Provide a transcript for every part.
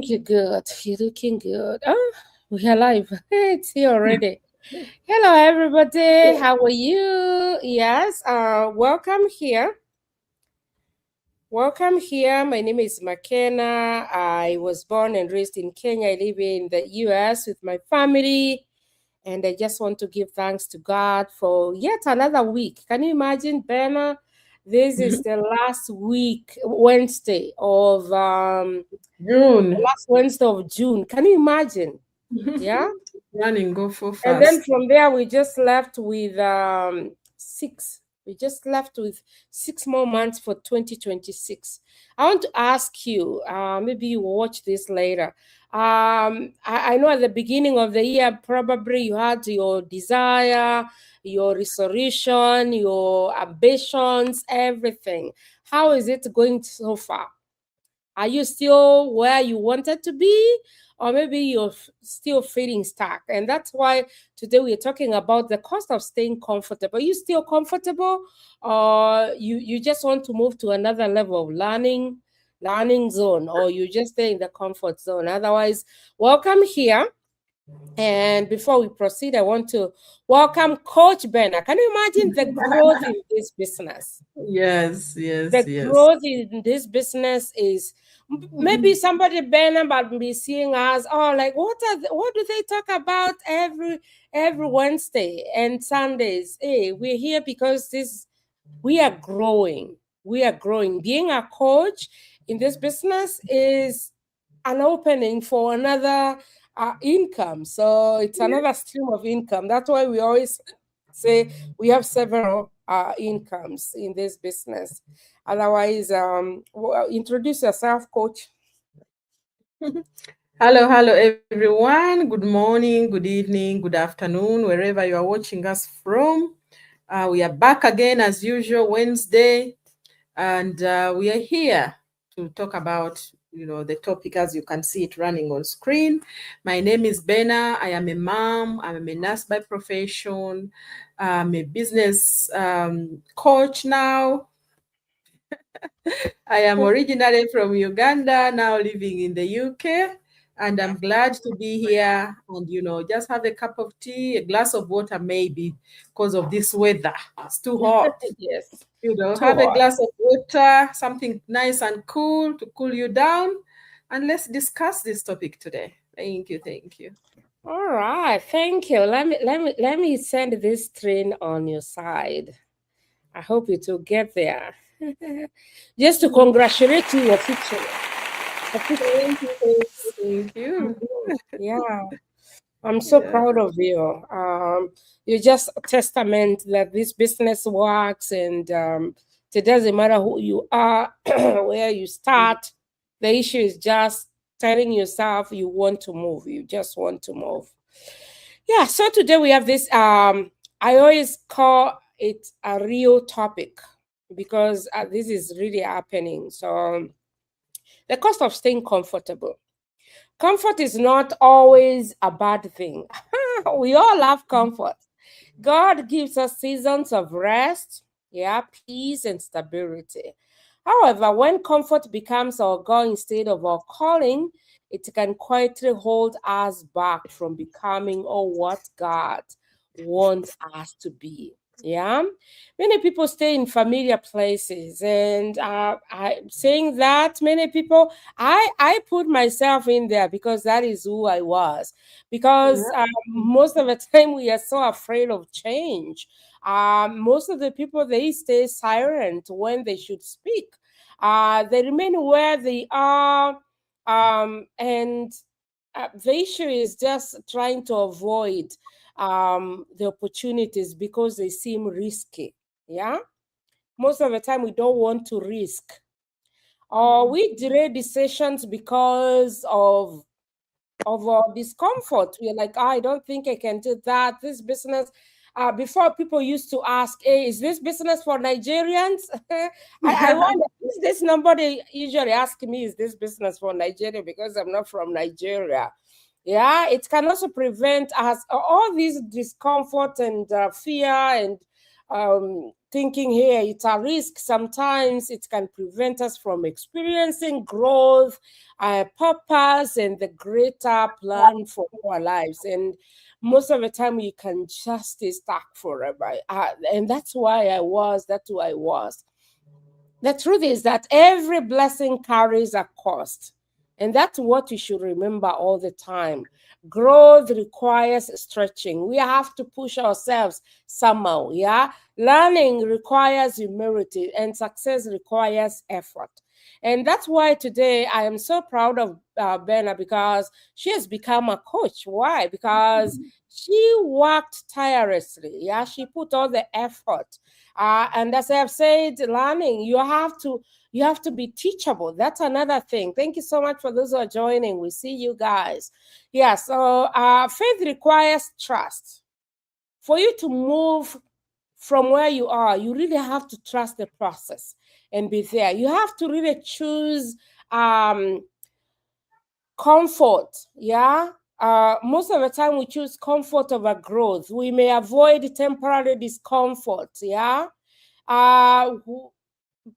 you good. You're looking good. Oh, we're alive. It's here already. Hello, everybody. How are you? Yes. Welcome here. Welcome here. My name is McKenna. I was born and raised in Kenya. I live in the US with my family. And I just want to give thanks to God for yet another week. Can you imagine, Benna? This is the last week, Wednesday of June. last Wednesday of June. Can you imagine? Yeah. Running go for And then fast. from there, we just left with six. We just left with 6 more months for 2026. I want to ask you, maybe you will watch this later. I know at the beginning of the year, probably you had your desire, your resolution, your ambitions, everything. How is it going so far? Are you still where you wanted to be? Or maybe you're still feeling stuck. And that's why today we're talking about the cost of staying comfortable. Are you still comfortable? Or you just want to move to another level of learning zone, or you just stay in the comfort zone? Otherwise, welcome here. And before we proceed, I want to welcome Coach Benna. Can you imagine the growth in this business? Yes, The yes, yes. growth in this business is maybe somebody Bernard might be seeing us, oh, like what do they talk about every Wednesday and Sundays? Hey, we're here because we are growing. We are growing. Being a coach in this business is an opening for another income. So it's another stream of income. That's why we always say we have several incomes in this business. Otherwise, introduce yourself, coach. Hello, everyone. Good morning, good evening, good afternoon, wherever you are watching us from. We are back again as usual Wednesday, and we are here to talk about the topic as you can see it running on screen. My name is Benna. I am a mom. I'm a nurse by profession. I'm a business coach now. I am originally from Uganda, now living in the UK, and I'm glad to be here and, just have a cup of tea, a glass of water, maybe because of this weather. It's too hot. Yes, too Have a hot. glass of water, something nice and cool to cool you down, and let's discuss this topic today. Thank you. Thank you. All right, thank you. Let me send this train on your side. I hope it will get there. Just to congratulate you officially. Thank you. Thank you. Thank you. Yeah. I'm so Yeah. proud of you. You're just a testament that this business works, and it doesn't matter who you are, where you start. The issue is just telling yourself you want to move. You just want to move. Yeah. So today we have this. I always call it a real topic because this is really happening. So the cost of staying comfortable. Comfort is not always a bad thing. We all love comfort. God gives us seasons of rest, yeah, peace, and stability. However, when comfort becomes our goal instead of our calling, it can quietly hold us back from becoming or what God wants us to be. Yeah, many people stay in familiar places, and saying that many people, I put myself in there because that is who I was. Because most of the time we are so afraid of change. Most of the people, they stay silent when they should speak. They remain where they are, and the issue is just trying to avoid the opportunities because they seem risky. Yeah, most of the time we don't want to risk, or we delay decisions because of our discomfort. We're like, I don't think I can do that. This business, before people used to ask, hey, is this business for Nigerians? I wonder, is this number they usually ask me, is this business for Nigeria? Because I'm not from Nigeria. Yeah, it can also prevent us all these discomfort and fear and thinking here it's a risk, sometimes it can prevent us from experiencing growth, purpose, and the greater plan for our lives. And most of the time, you can just stay stuck forever. And that's who I was. The truth is that every blessing carries a cost. And that's what you should remember all the time. Growth requires stretching. We have to push ourselves somehow. Yeah. Learning requires humility, and success requires effort. And that's why today I am so proud of Benna, because she has become a coach. Why? Because she worked tirelessly. Yeah. She put all the effort, and as I have said, learning, you have to be teachable. That's another thing. Thank you so much for those who are joining. We see you guys. Yeah, so faith requires trust. For you to move from where you are, you really have to trust the process and be there. You have to really choose um, comfort. Yeah. Most of the time we choose comfort over growth. We may avoid temporary discomfort. Yeah. uh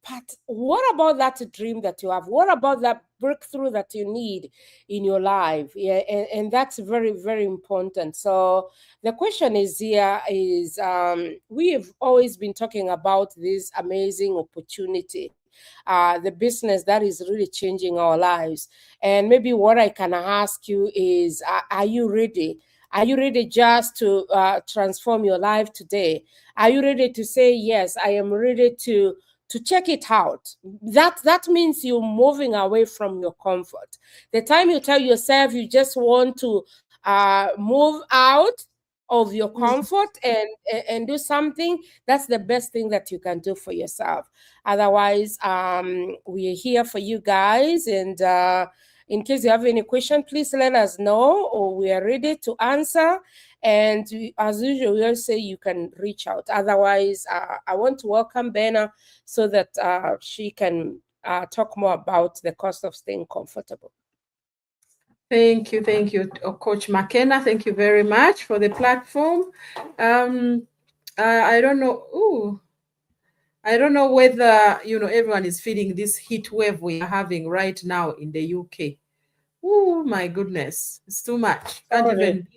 but what about that dream that you have? What about that breakthrough that you need in your life? Yeah, and that's very, very important. So the question is here is, we've always been talking about this amazing opportunity, the business that is really changing our lives. And maybe what I can ask you is, are you ready? Are you ready just to transform your life today? Are you ready to say, yes, I am ready to check it out? That means you're moving away from your comfort. The time you tell yourself you just want to move out of your comfort and do something, that's the best thing that you can do for yourself. Otherwise, we are here for you guys. And in case you have any question, please let us know, or we are ready to answer. And as usual, we always say you can reach out. Otherwise, I want to welcome Benna so that she can talk more about the cost of staying comfortable. Thank you, Coach McKenna. Thank you very much for the platform. Um, I don't know. Ooh, I don't know whether everyone is feeling this heat wave we are having right now in the UK. Oh my goodness, it's too much. Can't Sorry. even.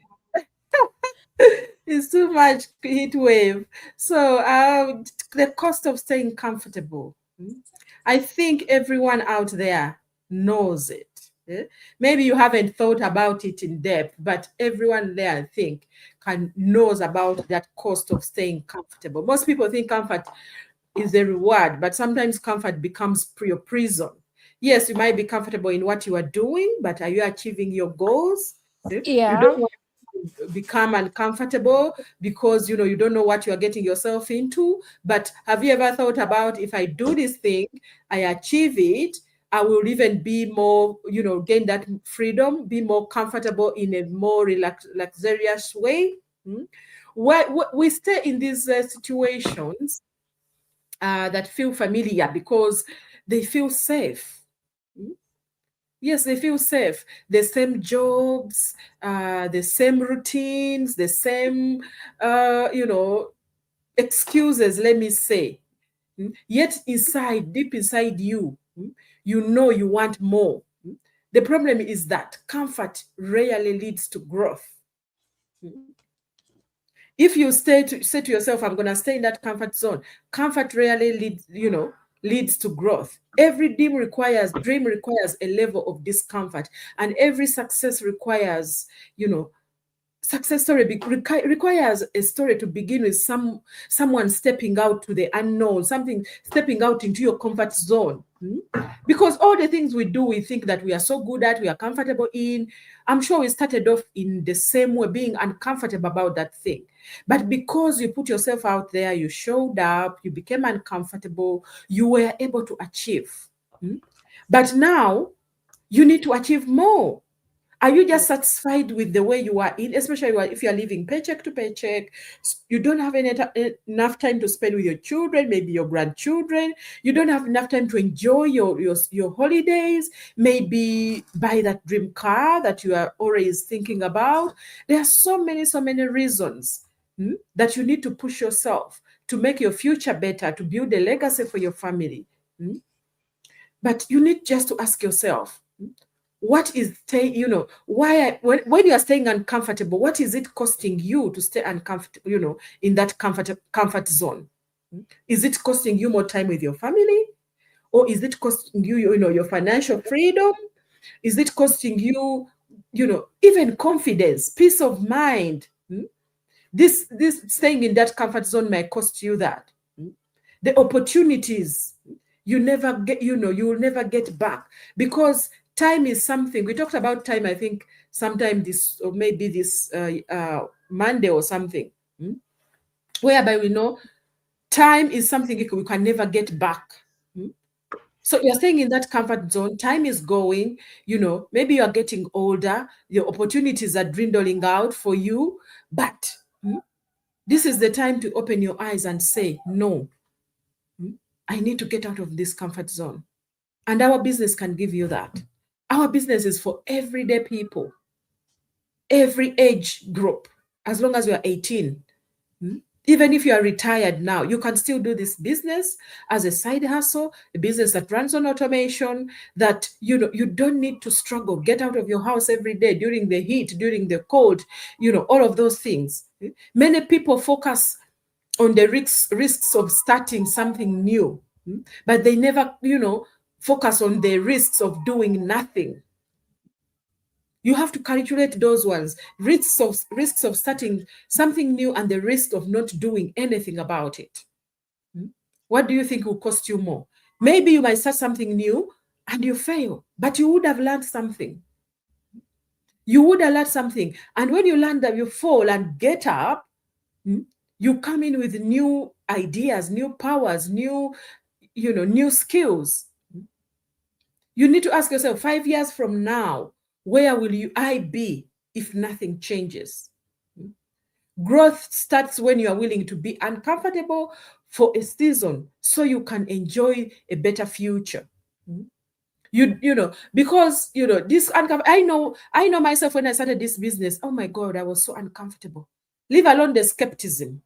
It's too much heat wave. So the cost of staying comfortable. I think everyone out there knows it. Maybe you haven't thought about it in depth, but everyone there, I think, knows about that cost of staying comfortable. Most people think comfort is the reward, but sometimes comfort becomes your prison. Yes, you might be comfortable in what you are doing, but are you achieving your goals? You don't Yeah. want to become uncomfortable because you don't know what you are getting yourself into. But have you ever thought about, if I do this thing, I achieve it, I will even be more, gain that freedom, be more comfortable in a more luxurious way. We stay in these situations that feel familiar because they feel safe. Yes, they feel safe. The same jobs, the same routines, the same, excuses, let me say. Yet inside, deep inside you, you know you want more. The problem is that comfort rarely leads to growth. If you say to yourself, I'm going to stay in that comfort zone, comfort rarely leads to growth. Every dream requires a level of discomfort, and every success requires, success story requires a story to begin with someone stepping out to the unknown, something stepping out into your comfort zone. Because all the things we do, we think that we are so good at, we are comfortable in. I'm sure we started off in the same way, being uncomfortable about that thing. But because you put yourself out there, you showed up, you became uncomfortable, you were able to achieve. But now you need to achieve more. Are you just satisfied with the way you are in, especially if you are living paycheck to paycheck? You don't have enough time to spend with your children, maybe your grandchildren. You don't have enough time to enjoy your holidays, maybe buy that dream car that you are always thinking about. There are so many reasons that you need to push yourself to make your future better, to build a legacy for your family. But you need just to ask yourself, what is when you are staying uncomfortable, what is it costing you to stay uncomfortable, in that comfort zone? Is it costing you more time with your family? Or is it costing you, your financial freedom? Is it costing you, even confidence, peace of mind? This staying in that comfort zone might cost you that. The opportunities you never get, you will never get back, because time is something. We talked about time, I think, sometime this, or maybe this Monday or something, whereby we know time is something we can never get back. So you're staying in that comfort zone, time is going, maybe you're getting older, your opportunities are dwindling out for you, but this is the time to open your eyes and say, no, I need to get out of this comfort zone. And our business can give you that. Our business is for everyday people, every age group, as long as you are 18. Even if you are retired now, you can still do this business as a side hustle, a business that runs on automation, that you don't need to struggle, get out of your house every day during the heat, during the cold, all of those things. Many people focus on the risks of starting something new, but they never, focus on the risks of doing nothing. You have to calculate those ones, risks of starting something new and the risk of not doing anything about it. What do you think will cost you more? Maybe you might start something new and you fail, but you would have learned something. You would have learned something. And when you learn that, you fall and get up, you come in with new ideas, new powers, new skills. You need to ask yourself, 5 years from now, where will I be if nothing changes? Growth starts when you are willing to be uncomfortable for a season so you can enjoy a better future. Because this I know myself when I started this business. Oh my God, I was so uncomfortable. Leave alone the skepticism.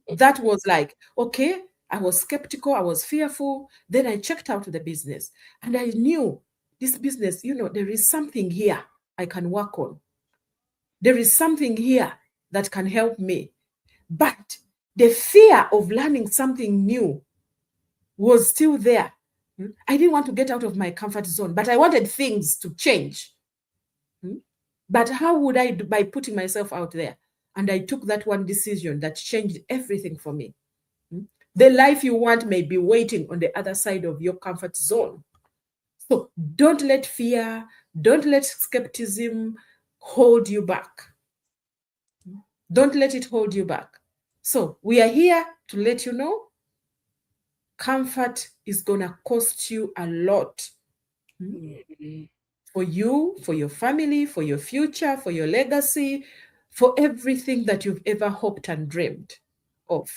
That was like, okay, I was skeptical, I was fearful. Then I checked out the business and I knew this business, there is something here I can work on. There is something here that can help me. But the fear of learning something new was still there. I didn't want to get out of my comfort zone, but I wanted things to change. But how would I do? By putting myself out there? And I took that one decision that changed everything for me. The life you want may be waiting on the other side of your comfort zone. So don't let fear, don't let skepticism hold you back. Don't let it hold you back. So we are here to let you know, comfort is going to cost you a lot. For you, for your family, for your future, for your legacy, for everything that you've ever hoped and dreamed of.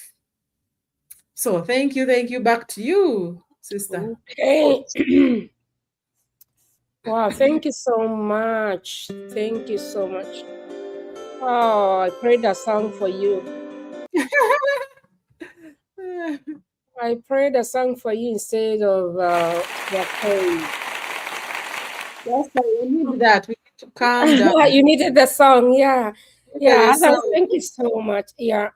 So thank you. Back to you, sister. Okay. Wow, thank you so much. Thank you so much. Oh, I prayed a song for you. I prayed a song for you instead of the praise. Yes, we need that. We need to calm down. You needed the song, yeah. Yeah, So, thank you so much. Yeah.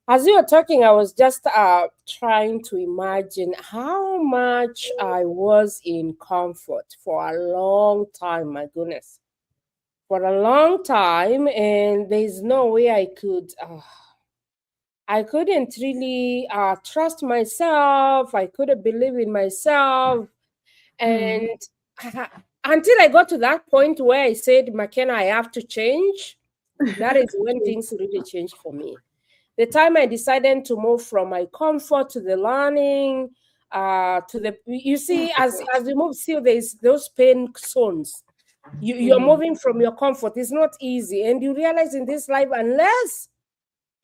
As you were talking, I was just trying to imagine how much I was in comfort for a long time. My goodness, for a long time, and there's no way I could. I couldn't really trust myself. I couldn't believe in myself, and until I got to that point where I said, "McKenna, I have to change." That is when things really changed for me. The time I decided to move from my comfort to the learning, to the, you see, as we move, still there's those pain zones. You're moving from your comfort. It's not easy, and you realize in this life, unless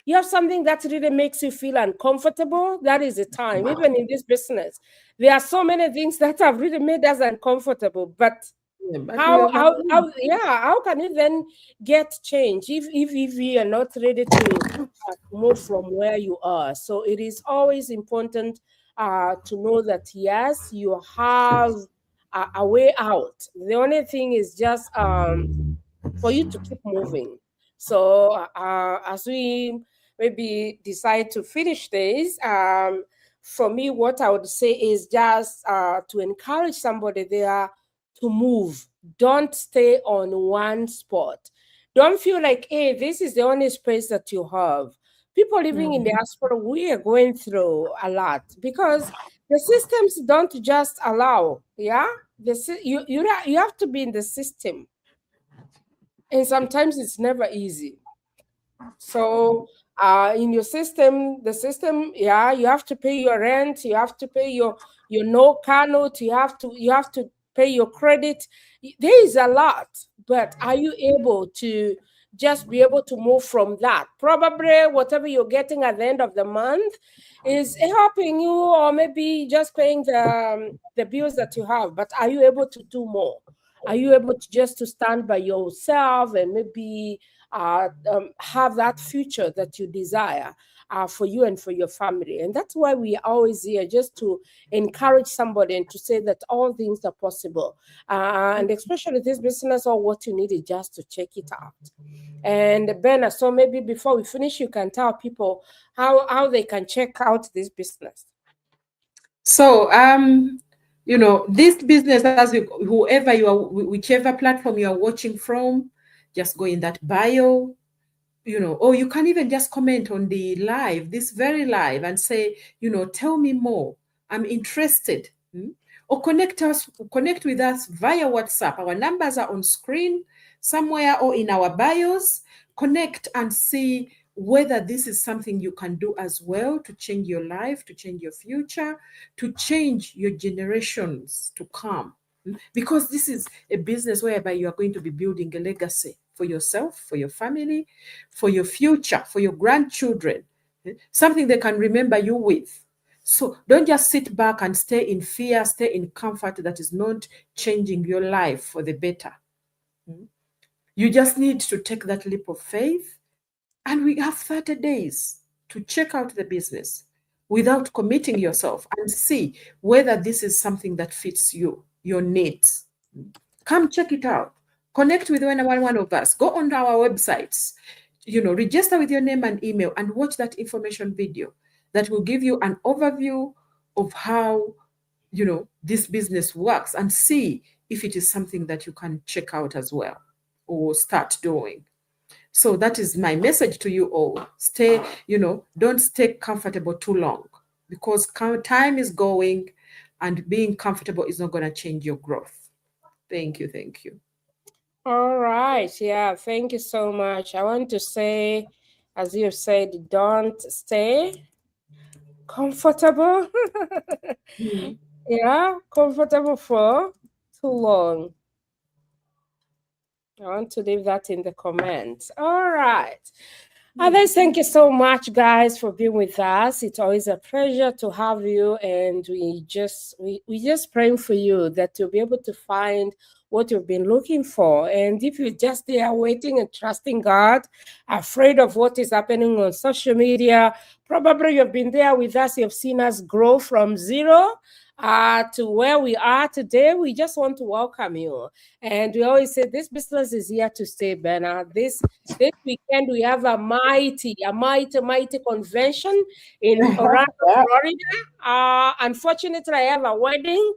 you have something that really makes you feel uncomfortable, that is the time. Even in this business, there are so many things that have really made us uncomfortable, but Yeah, but we overcome. How can you then get change if you are not ready to move from where you are? So it is always important to know that yes, you have a way out. The only thing is just for you to keep moving. So as we maybe decide to finish this, for me, what I would say is just to encourage somebody there to move. Don't stay on one spot. Don't feel like, hey, this is the only space that you have. People living in the Mhm. diaspora, we are going through a lot because the systems don't just allow. Yeah, you have to be in the system, and sometimes it's never easy. So in your system, the system, yeah, you have to pay your rent, you have to pay your no car note, you have to pay your credit. There is a lot, but are you able to just be able to move from that? Probably whatever you're getting at the end of the month is helping you, or maybe just paying the bills that you have. But are you able to do more? Are you able to just to stand by yourself and maybe have that future that you desire for you and for your family? And that's why we are always here, just to encourage somebody and to say that all things are possible. And especially this business, all what you need is just to check it out. And Ben, so maybe before we finish, you can tell people how they can check out this business. So, this business, whoever you are, whichever platform you are watching from, just go in that bio, or you can even just comment on the live, this very live, and say, tell me more. I'm interested. Or connect with us via WhatsApp. Our numbers are on screen somewhere or in our bios. Connect and see whether this is something you can do as well to change your life, to change your future, to change your generations to come. Because this is a business whereby you are going to be building a legacy for yourself, for your family, for your future, for your grandchildren, something they can remember you with. So don't just sit back and stay in fear, stay in comfort that is not changing your life for the better. You just need to take that leap of faith, and we have 30 days to check out the business without committing yourself and see whether this is something that fits you, your needs. Come check it out. Connect with one of us. Go on our websites, register with your name and email and watch that information video that will give you an overview of how, this business works, and see if it is something that you can check out as well or start doing. So that is my message to you all. Don't stay comfortable too long, because time is going and being comfortable is not going to change your growth. Thank you. Thank you. All right. Yeah. Thank you so much. I want to say, as you said, don't stay comfortable. Mhm. Yeah, comfortable for too long. I want to leave that in the comments. All right. Others, thank you so much, guys, for being with us. It's always a pleasure to have you, and we just praying for you that you'll be able to find what you've been looking for. And if you're just there waiting and trusting God, afraid of what is happening on social media, probably you've been there with us. You've seen us grow from zero to where we are today. We just want to welcome you. And we always say this business is here to stay, Bernard. This weekend we have a mighty convention in Orlando, Yeah. Florida. Unfortunately, I have a wedding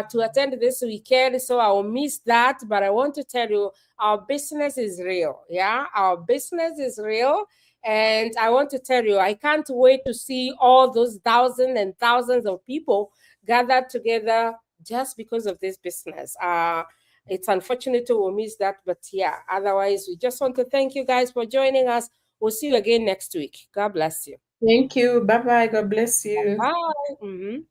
to attend this weekend, so I will miss that. But I want to tell you, our business is real. Yeah, our business is real. And I want to tell you, I can't wait to see all those thousands and thousands of people gathered together just because of this business. It's unfortunate we'll miss that, but yeah, otherwise, we just want to thank you guys for joining us. We'll see you again next week. God bless you. Thank you. Bye bye. God bless you. Bye. Mhm.